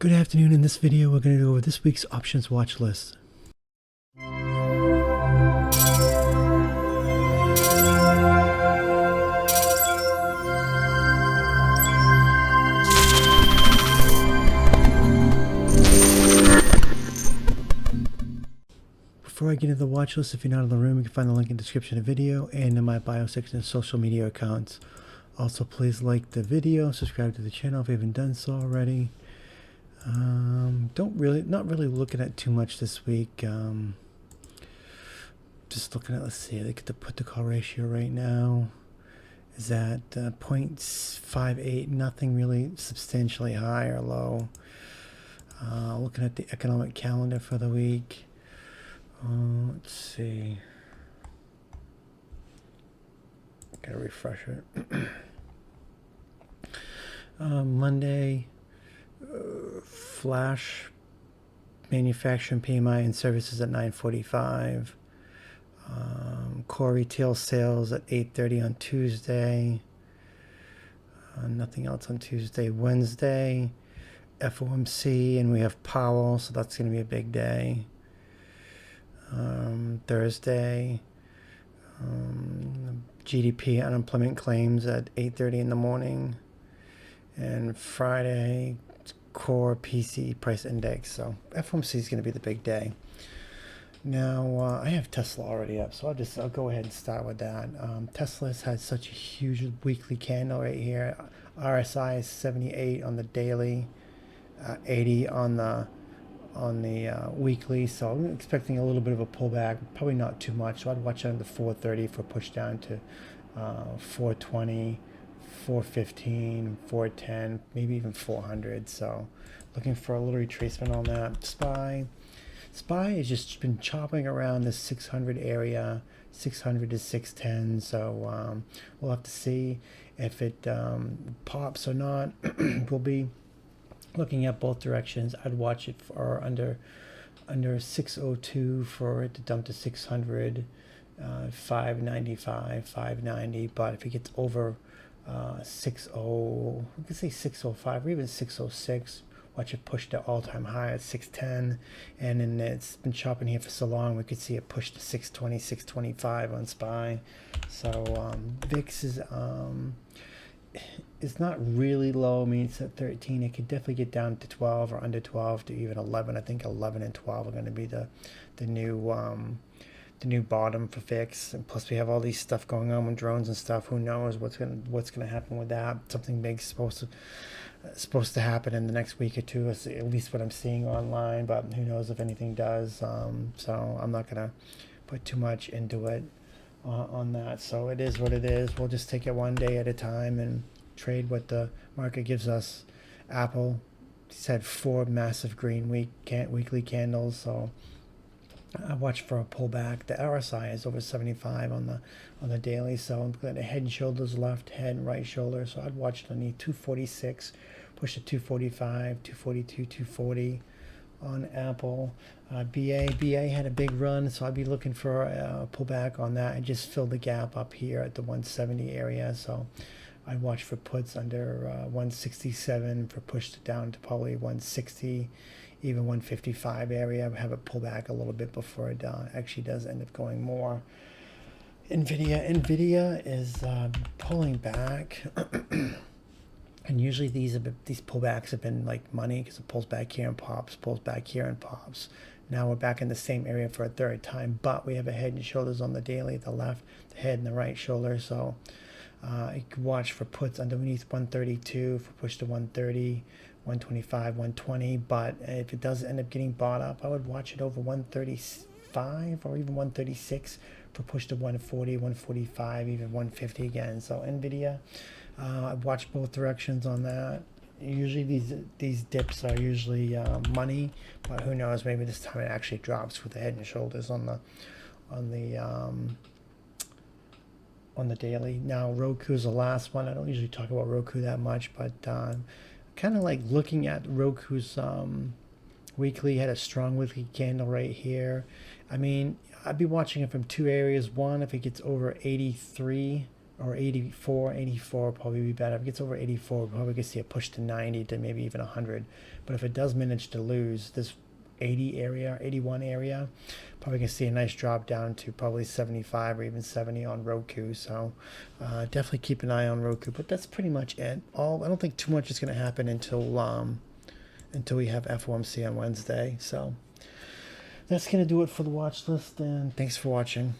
Good afternoon. In this video, we're going to go over this week's options watch list. Before I get into the watch list, if you're not in the room, you can find the link in the description of the video and in my bio section of social media accounts. Also, please like the video, subscribe to the channel if you haven't done so already. Not really looking at too much this week. Just looking at, let's see, I think the put to call ratio right now is at 0.58, nothing really substantially high or low. Looking at the economic calendar for the week. Let's see. Gotta refresh it. Monday, flash manufacturing PMI and services at 9:45. Core retail sales at 8:30 on Tuesday. Nothing else on Tuesday. Wednesday, FOMC, and we have Powell, so that's going to be a big day. Thursday, GDP unemployment claims at 8:30 in the morning. And Friday, core PCE price index. So FOMC is going to be the big day. Now, I have Tesla already up, so I'll go ahead and start with that. Tesla has had such a huge weekly candle right here. RSI is 78 on the daily, 80 on the weekly, so I'm expecting a little bit of a pullback, probably not too much. So I'd watch out on the 430 for push down to 420, 415, 410, maybe even 400. So looking for a little retracement on that. SPY has just been chopping around the 600 area, 600 to 610. So we'll have to see if it pops or not. We'll be looking at both directions. I'd watch it for under 602 for it to dump to 600, 595, 590. But if it gets over 60, we could say 605 or even 606. Watch it push to all-time high at 610, and then it's been chopping here for so long we could see it push to 620, 625 on SPY. So VIX is it's not really low. I mean, it's at 13. It could definitely get down to 12 or under 12 to even 11. I think 11 and 12 are going to be the new bottom for VIX. And plus, we have all these stuff going on with drones and stuff. Who knows what's gonna happen with that? Something big's supposed to happen in the next week or two. Is at least what I'm seeing online. But who knows if anything does? So I'm not gonna put too much into it on that. So it is what it is. We'll just take it one day at a time and trade what the market gives us. Apple, he's had 4 massive green weekly candles, so I watch for a pullback. The RSI is over 75 on the daily, so I'm looking at the head and shoulders, left head and right shoulder. So I'd watch it on the 246, push to 245, 242, 240 on Apple. BA had a big run, so I'd be looking for a pullback on that. I just filled the gap up here at the 170 area, so I'd watch for puts under 167 for push down to probably 160, even 155 area. Have it pull back a little bit before it actually does end up going more. NVDA is pulling back. And usually these pullbacks have been like money, because it pulls back here and pops, pulls back here and pops. Now we're back in the same area for a third time, but we have a head and shoulders on the daily, the left, the head and the right shoulder. So you can watch for puts underneath 132 for push to 130, 125, 120. But if it does end up getting bought up, I would watch it over 135 or even 136 for push to 140, 145, even 150 again. So NVIDIA, I've watched both directions on that. Usually these dips are usually money, but who knows? Maybe this time it actually drops with the head and shoulders on the daily. Now Roku is the last one. I don't usually talk about Roku that much, but kind of like looking at Roku's weekly. Had a strong weekly candle right here. I mean, I'd be watching it from 2 areas. One, if it gets over 83 or 84. 84 will probably be better. If it gets over 84, we'll probably gonna see a push to 90 to maybe even 100. But if it does manage to lose this 80 area, 81 area, probably gonna see a nice drop down to probably 75 or even 70 on Roku. So definitely keep an eye on Roku. But that's pretty much it. I don't think too much is gonna happen until we have FOMC on Wednesday. So that's gonna do it for the watch list. And thanks for watching.